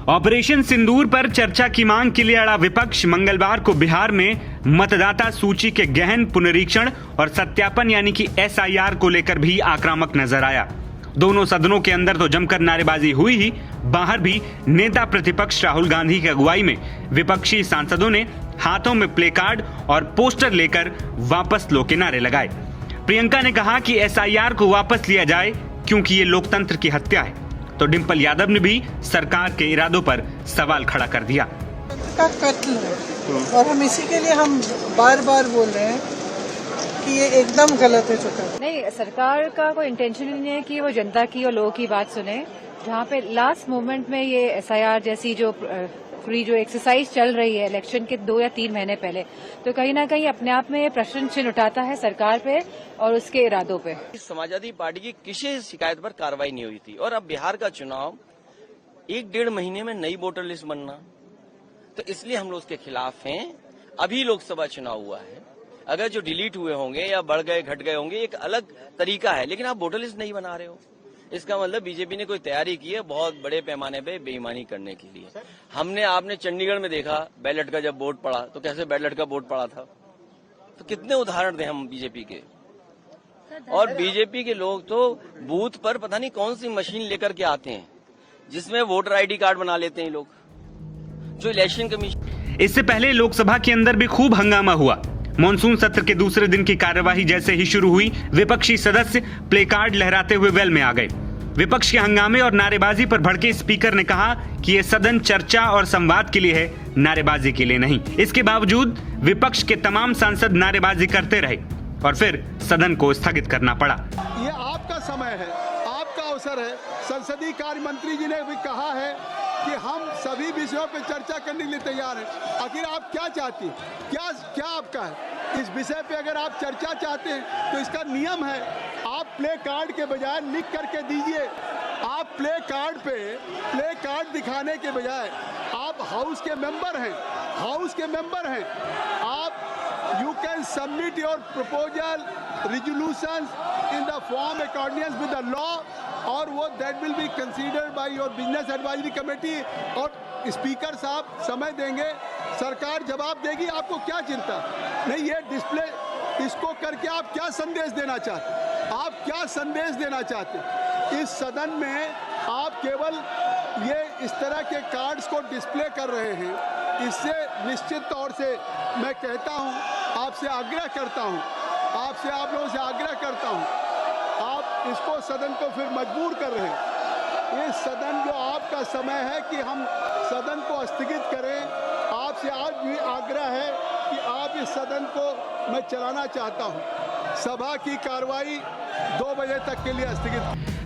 Operation सिंदूर पर चर्चा की मांग के लिए अड़ा विपक्ष मंगलवार को बिहार में मतदाता सूची के गहन पुनरीक्षण और सत्यापन यानी कि SIR को लेकर भी आक्रामक नजर आया। दोनों सदनों के अंदर तो जमकर नारेबाजी हुई ही, बाहर भी नेता प्रतिपक्ष राहुल गांधी की अगुवाई में विपक्षी सांसदों ने हाथों में प्ले कार्ड और पोस्टर लेकर वापस लो के नारे लगाए। प्रियंका ने कहा कि SIR को वापस लिया जाए क्योंकि ये लोकतंत्र की हत्या है, तो डिंपल यादव ने भी सरकार के इरादों पर सवाल खड़ा कर दिया। का कत्ल है और हम इसी के लिए हम बार बार बोल रहे हैं कि ये एकदम गलत है जो कर। नहीं, सरकार का कोई इंटेंशन ही नहीं है कि वो जनता की और लोगों की बात सुने। जहाँ पे लास्ट मोमेंट में ये SIR जैसी जो फ्री जो एक्सरसाइज चल रही है इलेक्शन के 2 या 3 महीने पहले, तो कहीं ना कहीं अपने आप में ये प्रश्न चिन्ह उठाता है सरकार पे और उसके इरादों पे। समाजवादी पार्टी की किसी शिकायत पर कार्रवाई नहीं हुई थी और अब बिहार का चुनाव 1-1.5 महीने में नई वोटर लिस्ट बनना, तो इसलिए हम लोग उसके खिलाफ हैं। अभी लोकसभा चुनाव हुआ है, अगर जो डिलीट हुए होंगे या बढ़ गए घट गए होंगे एक अलग तरीका है, लेकिन आप वोटर लिस्ट नहीं बना रहे हो, इसका मतलब बीजेपी ने कोई तैयारी की है बहुत बड़े पैमाने पे बेईमानी करने के लिए। आपने चंडीगढ़ में देखा बैलेट का जब वोट पड़ा तो कैसे बैलेट का वोट पड़ा था, तो कितने उदाहरण थे हम बीजेपी के। और बीजेपी के लोग तो बूथ पर पता नहीं कौन सी मशीन लेकर के आते हैं जिसमें वोटर ID कार्ड बना लेते हैं लोग, जो इलेक्शन कमीशन। इससे पहले लोकसभा के अंदर भी खूब हंगामा हुआ। मॉनसून सत्र के दूसरे दिन की कार्यवाही जैसे ही शुरू हुई, विपक्षी सदस्य प्ले कार्ड लहराते हुए वेल में आ गए। विपक्ष के हंगामे और नारेबाजी पर भड़के स्पीकर ने कहा कि ये सदन चर्चा और संवाद के लिए है, नारेबाजी के लिए नहीं। इसके बावजूद विपक्ष के तमाम सांसद नारेबाजी करते रहे और फिर सदन को स्थगित करना पड़ा। ये आपका समय है, आपका अवसर है। संसदीय कार्य मंत्री जी ने भी कहा है कि हम सभी विषयों पर चर्चा करने के लिए तैयार हैं। आखिर आप क्या चाहती हैं, क्या आपका है इस विषय पे? अगर आप चर्चा चाहते हैं तो इसका नियम है, आप प्ले कार्ड के बजाय लिख करके दीजिए। आप प्ले कार्ड दिखाने के बजाय आप हाउस के मेंबर हैं, आप you can submit your proposal resolutions in the form according with the law और वो that will be considered by your business advisory committee. और स्पीकर साहब समय देंगे, सरकार जवाब देगी। आपको क्या चिंता नहीं? ये डिस्प्ले इसको करके आप क्या संदेश देना चाहते? इस सदन में आप केवल ये इस तरह के कार्ड्स को डिस्प्ले कर रहे हैं। इससे निश्चित तौर से मैं कहता हूं, आपसे आग्रह करता हूं, आप लोगों से आग्रह करता हूं, आप इसको सदन को फिर मजबूर कर रहे हैं। ये सदन जो आपका समय है कि हम सदन को स्थगित करें। आपसे आज भी आग्रह है कि आप इस सदन को मैं चलाना चाहता हूं। सभा की कार्रवाई 2 बजे तक के लिए स्थगित।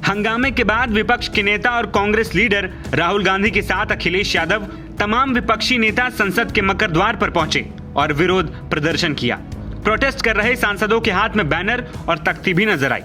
हंगामे के बाद विपक्ष के नेता और कांग्रेस लीडर राहुल गांधी के साथ अखिलेश यादव, तमाम विपक्षी नेता संसद के मकर द्वार पर पहुंचे और विरोध प्रदर्शन किया। प्रोटेस्ट कर रहे सांसदों के हाथ में बैनर और तख्ती भी नजर आई।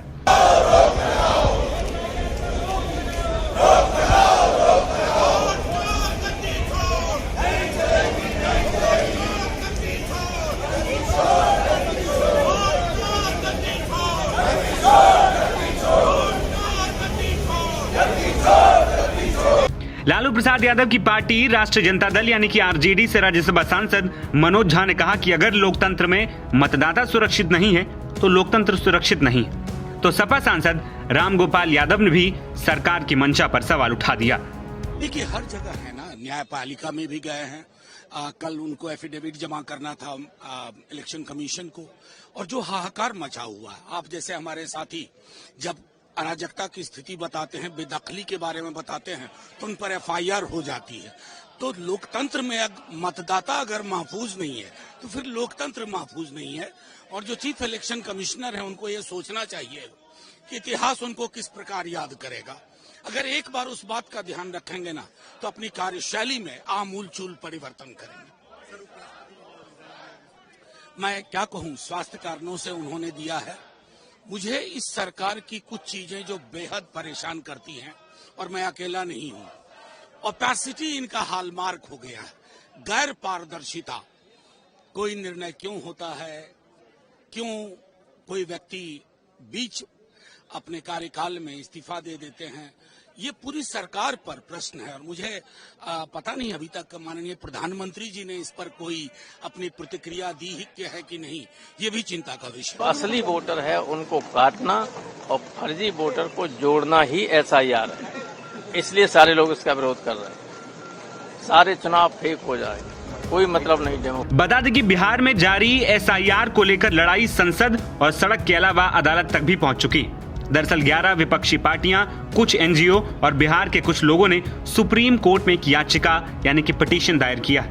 लालू प्रसाद यादव की पार्टी राष्ट्रीय जनता दल यानी कि RJD से राज्यसभा सांसद मनोज झा ने कहा कि अगर लोकतंत्र में मतदाता सुरक्षित नहीं है तो लोकतंत्र सुरक्षित नहीं है। तो सपा सांसद रामगोपाल यादव ने भी सरकार की मंशा पर सवाल उठा दिया। देखिए, हर जगह है ना, न्यायपालिका में भी गए हैं। कल उनको एफिडेविट जमा करना था इलेक्शन कमीशन को, और जो हाहाकार मचा हुआ है, आप जैसे हमारे साथी जब अराजकता की स्थिति बताते हैं, बेदखली के बारे में बताते हैं, तो उन पर FIR हो जाती है। तो लोकतंत्र में मतदाता अगर महफूज नहीं है तो फिर लोकतंत्र महफूज नहीं है। और जो चीफ इलेक्शन कमिश्नर है उनको ये सोचना चाहिए कि इतिहास उनको किस प्रकार याद करेगा। अगर एक बार उस बात का ध्यान रखेंगे ना तो अपनी कार्यशैली में आमूलचूल परिवर्तन करेंगे। मैं क्या कहूं, स्वास्थ्य कारणों से उन्होंने दिया है। मुझे इस सरकार की कुछ चीजें जो बेहद परेशान करती हैं, और मैं अकेला नहीं हूं। ओपेसिटी इनका हॉलमार्क हो गया है, गैर पारदर्शिता। कोई निर्णय क्यों होता है, क्यों कोई व्यक्ति बीच अपने कार्यकाल में इस्तीफा दे देते हैं, ये पूरी सरकार पर प्रश्न है और मुझे पता नहीं अभी तक माननीय प्रधानमंत्री जी ने इस पर कोई अपनी प्रतिक्रिया दी है कि नहीं, ये भी चिंता का विषय। असली वोटर है उनको काटना और फर्जी वोटर को जोड़ना ही SIR है, इसलिए सारे लोग इसका विरोध कर रहे हैं। सारे चुनाव फेक हो जाएंगे, कोई मतलब नहीं डेमो। बता दें कि बिहार में जारी SIR को लेकर लड़ाई संसद और सड़क के अलावा अदालत तक भी पहुंच चुकी। दरअसल 11 विपक्षी पार्टियां, कुछ NGO और बिहार के कुछ लोगों ने सुप्रीम कोर्ट में एक याचिका यानी कि पिटीशन दायर किया।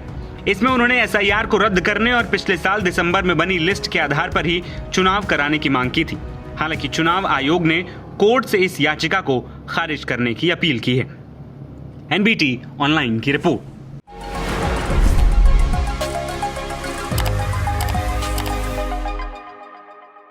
इसमें उन्होंने SIR को रद्द करने और पिछले साल दिसंबर में बनी लिस्ट के आधार पर ही चुनाव कराने की मांग की थी। हालांकि चुनाव आयोग ने कोर्ट से इस याचिका को खारिज करने की अपील की है। NBT ऑनलाइन की रिपोर्ट।